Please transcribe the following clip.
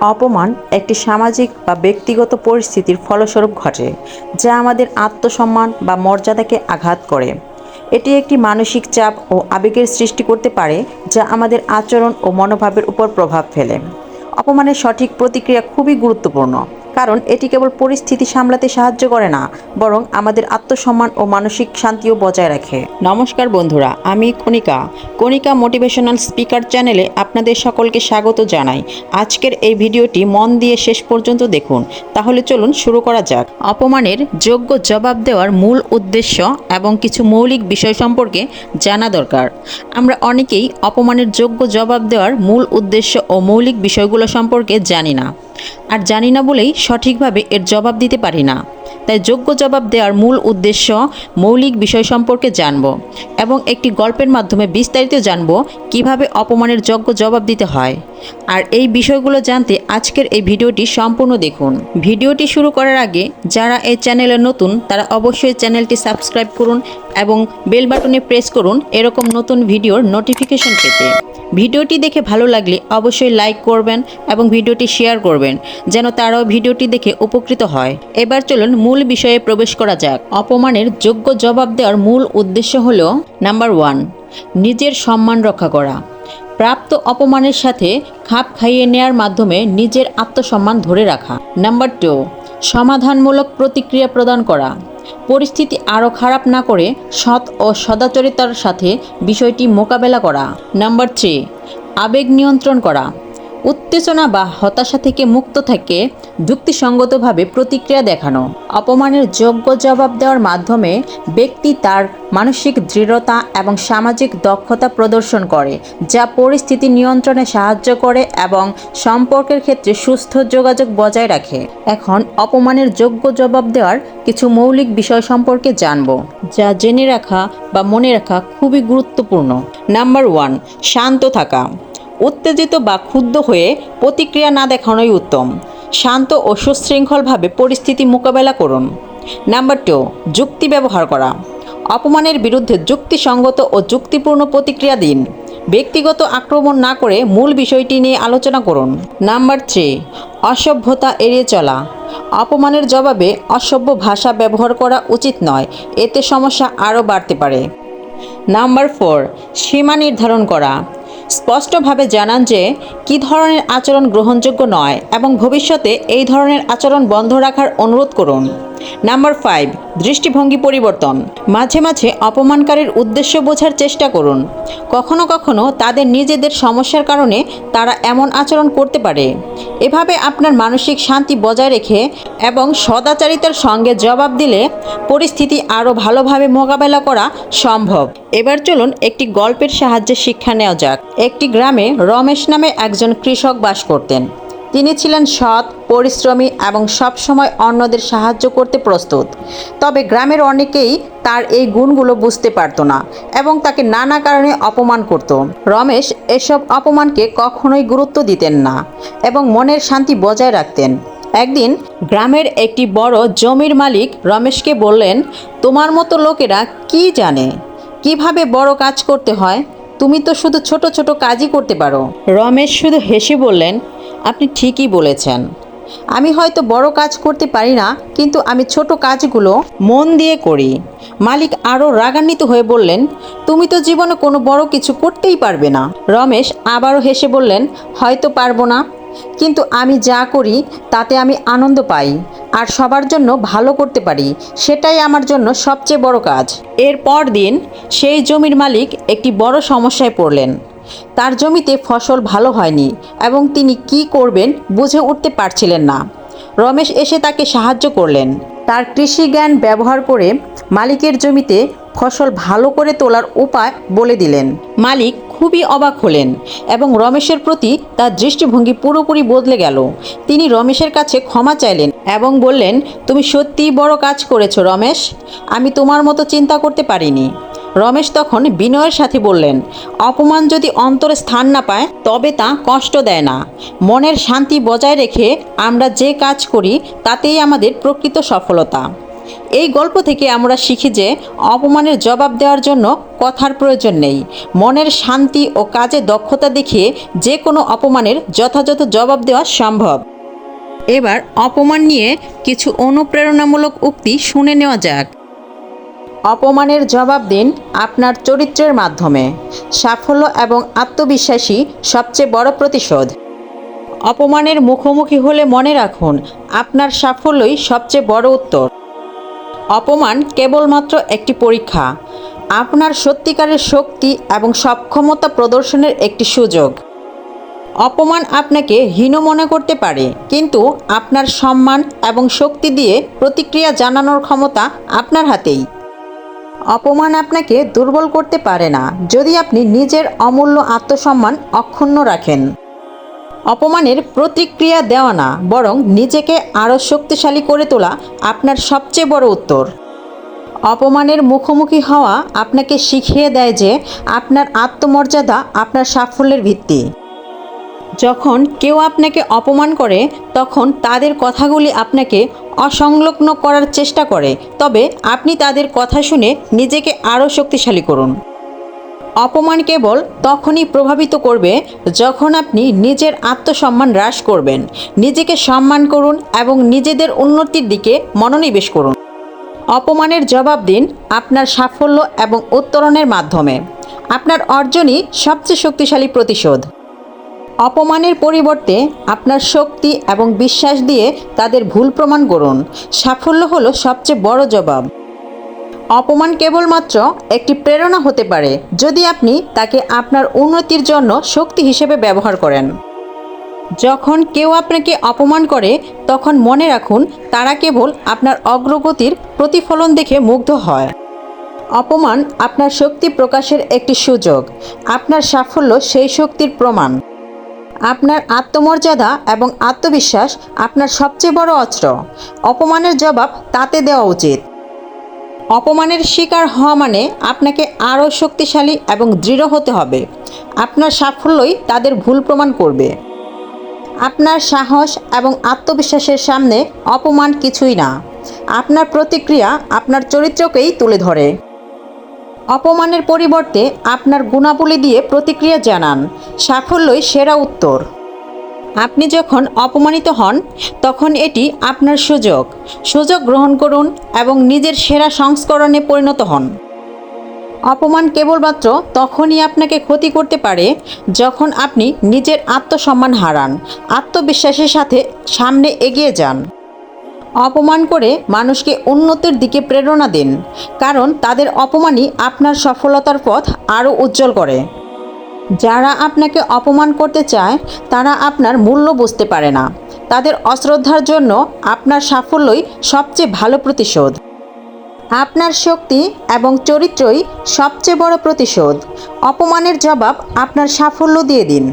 অপমান একটি সামাজিক বা ব্যক্তিগত পরিস্থিতির ফলস্বরূপ ঘটে, যা আমাদের আত্মসম্মান বা মর্যাদাকে আঘাত করে। এটি একটি মানসিক চাপ ও আবেগের সৃষ্টি করতে পারে, যা আমাদের আচরণ ও মনোভাবের উপর প্রভাব ফেলে। অপমানের সঠিক প্রতিক্রিয়া খুবই গুরুত্বপূর্ণ, কারণ এটি কেবল পরিস্থিতি সামলাতে সাহায্য করে না, বরং আমাদের আত্মসম্মান ও মানসিক শান্তিও বজায় রাখে। নমস্কার বন্ধুরা, আমি কণিকা মোটিভেশনাল স্পিকার চ্যানেলে আপনাদের সকলকে স্বাগত জানাই। আজকের এই ভিডিওটি মন দিয়ে শেষ পর্যন্ত দেখুন। তাহলে চলুন শুরু করা যাক। অপমানের যোগ্য জবাব দেওয়ার মূল উদ্দেশ্য এবং কিছু মৌলিক বিষয় সম্পর্কে জানা দরকার। আমরা অনেকেই অপমানের যোগ্য জবাব দেওয়ার মূল উদ্দেশ্য ও মৌলিক বিষয়গুলো সম্পর্কে জানি না, আর জানি না বলেই সঠিকভাবে এর জবাব দিতে পারি না। তাই যোগ্য জবাব দেওয়ার মূল উদ্দেশ্য, মৌলিক বিষয় সম্পর্কে জানব এবং একটি গল্পের মাধ্যমে বিস্তারিত জানব কিভাবে অপমানের যোগ্য জবাব দিতে হয়। আর এই বিষয়গুলো জানতে আজকের এই ভিডিওটি সম্পূর্ণ দেখুন। ভিডিওটি শুরু করার আগে যারা এই চ্যানেলে নতুন, তারা অবশ্যই চ্যানেলটি সাবস্ক্রাইব করুন এবং বেল বাটনে প্রেস করুন এরকম নতুন ভিডিওর নোটিফিকেশন পেতে। ভিডিওটি দেখে ভালো লাগলে অবশ্যই লাইক করবেন এবং ভিডিওটি শেয়ার করবেন, যেন তারাও ভিডিওটি দেখে উপকৃত হয়। এবার চলুন মূল বিষয়ে প্রবেশ করা যাক। অপমানের যোগ্য জবাব দেওয়ার মূল উদ্দেশ্য হল, নাম্বার 1, নিজের সম্মান রক্ষা করা। প্রাপ্ত অপমানের সাথে খাপ খাইয়ে নেয়ার মাধ্যমে নিজের আত্মসম্মান ধরে রাখা। নাম্বার 2, সমাধানমূলক প্রতিক্রিয়া প্রদান করা। পরিস্থিতি আরও খারাপ না করে সৎ ও সদাচরিতার সাথে বিষয়টি মোকাবেলা করা। নাম্বার 3, আবেগ নিয়ন্ত্রণ করা। উত্তেজনা বা হতাশা থেকে মুক্ত থেকে যুক্তিসঙ্গতভাবে প্রতিক্রিয়া দেখানো। অপমানের যোগ্য জবাব দেওয়ার মাধ্যমে ব্যক্তি তার মানসিক দৃঢ়তা এবং সামাজিক দক্ষতা প্রদর্শন করে, যা পরিস্থিতি নিয়ন্ত্রণে সাহায্য করে এবং সম্পর্কের ক্ষেত্রে সুস্থ যোগাযোগ বজায় রাখে। এখন অপমানের যোগ্য জবাব দেওয়ার কিছু মৌলিক বিষয় সম্পর্কে জানব, যা জেনে রাখা বা মনে রাখা খুবই গুরুত্বপূর্ণ। নাম্বার 1, শান্ত থাকা। উত্তেজিত বা ক্ষুব্ধ হয়ে প্রতিক্রিয়া না দেখানোই উত্তম। শান্ত ও সুশৃঙ্খলভাবে পরিস্থিতি মোকাবেলা করুন। নাম্বার 2, যুক্তি ব্যবহার করা। অপমানের বিরুদ্ধে যুক্তিসঙ্গত ও যুক্তিপূর্ণ প্রতিক্রিয়া দিন। ব্যক্তিগত আক্রমণ না করে মূল বিষয়টি নিয়ে আলোচনা করুন। নাম্বার 3, অসভ্যতা এড়িয়ে চলা। অপমানের জবাবে অসভ্য ভাষা ব্যবহার করা উচিত নয়, এতে সমস্যা আরও বাড়তে পারে। নাম্বার 4, সীমা নির্ধারণ করা। স্পষ্টভাবে জানান যে কী ধরনের আচরণ গ্রহণযোগ্য নয় এবং ভবিষ্যতে এই ধরনের আচরণ বন্ধ রাখার অনুরোধ করুন। নাম্বার 5, দৃষ্টিভঙ্গি পরিবর্তন। মাঝে মাঝে অপমানকারীর উদ্দেশ্য বোঝার চেষ্টা করুন। কখনো কখনো তাদের নিজেদের সমস্যার কারণে তারা এমন আচরণ করতে পারে। এভাবে আপনার মানসিক শান্তি বজায় রেখে এবং সদাচারিতার সঙ্গে জবাব দিলে পরিস্থিতি আরও ভালোভাবে মোকাবেলা করা সম্ভব। এবার চলুন একটি গল্পের সাহায্যে শিক্ষা নেওয়া যাক। একটি গ্রামে রমেশ নামে একজন কৃষক বাস করতেন। তিনি ছিলেন সৎ, পরিশ্রমী এবং সবসময় অন্যদের সাহায্য করতে প্রস্তুত। তবে গ্রামের অনেকেই তার এই গুণগুলো বুঝতে পারত না এবং তাকে নানা কারণে অপমান করত। রমেশ এসব অপমানকে কখনোই গুরুত্ব দিতেন না এবং মনের শান্তি বজায় রাখতেন। একদিন গ্রামের একটি বড় জমির মালিক রমেশকে বললেন, তোমার মতো লোকেরা কি জানে কিভাবে বড় কাজ করতে হয়? তুমি তো শুধু ছোট ছোট কাজই করতে পারো। রমেশ শুধু হেসে বললেন, আপনি ঠিকই বলেছেন। আমি হয়তো বড় কাজ করতে পারি না, কিন্তু আমি ছোট কাজগুলো মন দিয়ে করি। মালিক আরও রাগান্বিত হয়ে বললেন, তুমি তো জীবনে কোনো বড় কিছু করতেই পারবে না। রমেশ আবারও হেসে বললেন, হয়তো পারবো না, কিন্তু আমি যা করি তাতে আমি আনন্দ পাই আর সবার জন্য ভালো করতে পারি, সেটাই আমার জন্য সবচেয়ে বড় কাজ। এরপর দিন সেই জমির মালিক একটি বড় সমস্যায় পড়লেন। তার জমিতে ফসল ভালো হয়নি এবং তিনি কি করবেন বুঝে উঠতে পারছিলেন না। রমেশ এসে তাকে সাহায্য করলেন। তার কৃষি জ্ঞান ব্যবহার করে মালিকের জমিতে ফসল ভালো করে তোলার উপায় বলে দিলেন। মালিক খুবই অবাক হলেন এবং রমেশের প্রতি তার দৃষ্টিভঙ্গি পুরোপুরি বদলে গেল। তিনি রমেশের কাছে ক্ষমা চাইলেন এবং বললেন, তুমি সত্যিই বড় কাজ করেছো রমেশ, আমি তোমার মতো চিন্তা করতে পারিনি। রমেশ তখন বিনয়ের সাথে বললেন, অপমান যদি অন্তরে স্থান না পায় তবে তা কষ্ট দেয় না। মনের শান্তি বজায় রেখে আমরা যে কাজ করি তাতেই আমাদের প্রকৃত সফলতা। এই গল্প থেকে আমরা শিখি যে অপমানের জবাব দেওয়ার জন্য কথার প্রয়োজন নেই। মনের শান্তি ও কাজে দক্ষতা দেখিয়ে যে কোনো অপমানের যথাযথ জবাব দেওয়া সম্ভব। এবার অপমান নিয়ে কিছু অনুপ্রেরণামূলক উক্তি শুনে নেওয়া যাক। অপমানের জবাব দিন আপনার চরিত্রের মাধ্যমে। সাফল্য এবং আত্মবিশ্বাসী সবচেয়ে বড় প্রতিশোধ। অপমানের মুখোমুখি হলে মনে রাখুন, আপনার সাফল্যই সবচেয়ে বড় উত্তর। অপমান কেবলমাত্র একটি পরীক্ষা, আপনার সত্যিকারের শক্তি এবং সক্ষমতা প্রদর্শনের একটি সুযোগ। অপমান আপনাকে হীন মনে করতে পারে, কিন্তু আপনার সম্মান এবং শক্তি দিয়ে প্রতিক্রিয়া জানানোর ক্ষমতা আপনার হাতেই। অপমান আপনাকে দুর্বল করতে পারে না, যদি আপনি নিজের অমূল্য আত্মসম্মান অক্ষুণ্ণ রাখেন। অপমানের প্রতিক্রিয়া দেওয়া না, বরং নিজেকে আরও শক্তিশালী করে তোলা আপনার সবচেয়ে বড় উত্তর। অপমানের মুখোমুখি হওয়া আপনাকে শিখিয়ে দেয় যে আপনার আত্মমর্যাদা আপনার সাফল্যের ভিত্তি। যখন কেউ আপনাকে অপমান করে, তখন তাদের কথাগুলি আপনাকে অসংলগ্ন করার চেষ্টা করে, তবে আপনি তাদের কথা শুনে নিজেকে আরও শক্তিশালী করুন। অপমান কেবল তখনই প্রভাবিত করবে যখন আপনি নিজের আত্মসম্মান হ্রাস করবেন। নিজেকে সম্মান করুন এবং নিজেদের উন্নতির দিকে মনোনিবেশ করুন। অপমানের জবাব দিন আপনার সাফল্য এবং উত্তরণের মাধ্যমে। আপনার অর্জনই সবচেয়ে শক্তিশালী প্রতিশোধ। অপমানের পরিবর্তে আপনার শক্তি এবং বিশ্বাস দিয়ে তাদের ভুল প্রমাণ করুন। সাফল্য হলো সবচেয়ে বড় জবাব। অপমান কেবলমাত্র একটি প্রেরণা হতে পারে যদি আপনি তাকে আপনার উন্নতির জন্য শক্তি হিসেবে ব্যবহার করেন। যখন কেউ আপনাকে অপমান করে, তখন মনে রাখুন, তারা কেবল আপনার অগ্রগতির প্রতিফলন দেখে মুগ্ধ হয়। অপমান আপনার শক্তি প্রকাশের একটি সুযোগ, আপনার সাফল্য সেই শক্তির প্রমাণ। আপনার আত্মমর্যাদা এবং আত্মবিশ্বাস আপনার সবচেয়ে বড় অস্ত্র। অপমানের জবাব তাতে দেওয়া উচিত। অপমানের শিকার হওয়া মানে আপনাকে আরও শক্তিশালী এবং দৃঢ় হতে হবে। আপনার সাফল্যই তাদের ভুল প্রমাণ করবে। আপনার সাহস এবং আত্মবিশ্বাসের সামনে অপমান কিছুই না। আপনার প্রতিক্রিয়া আপনার চরিত্রকেই তুলে ধরে। অপমানের পরিবর্তে আপনার গুণাবলী দিয়ে প্রতিক্রিয়া জানান। সাফল্যই সেরা উত্তর। আপনি যখন অপমানিত হন, তখন এটি আপনার সুযোগ গ্রহণ করুন এবং নিজের সেরা সংস্করণে পরিণত হন। অপমান কেবলমাত্র তখনই আপনাকে ক্ষতি করতে পারে যখন আপনি নিজের আত্মসম্মান হারান। আত্মবিশ্বাসের সাথে সামনে এগিয়ে যান। অপমান করে মানুষকে উন্নতির দিকে প্রেরণা দিন, কারণ তাদের অপমানই আপনার সফলতার পথ আরও উজ্জ্বল করে। যারা আপনাকে অপমান করতে চায়, তারা আপনার মূল্য বুঝতে পারে না। তাদের অশ্রদ্ধার জন্য আপনার সাফল্যই সবচেয়ে ভালো প্রতিশোধ। আপনার শক্তি এবং চরিত্রই সবচেয়ে বড় প্রতিশোধ। অপমানের জবাব আপনার সাফল্য দিয়ে দিন।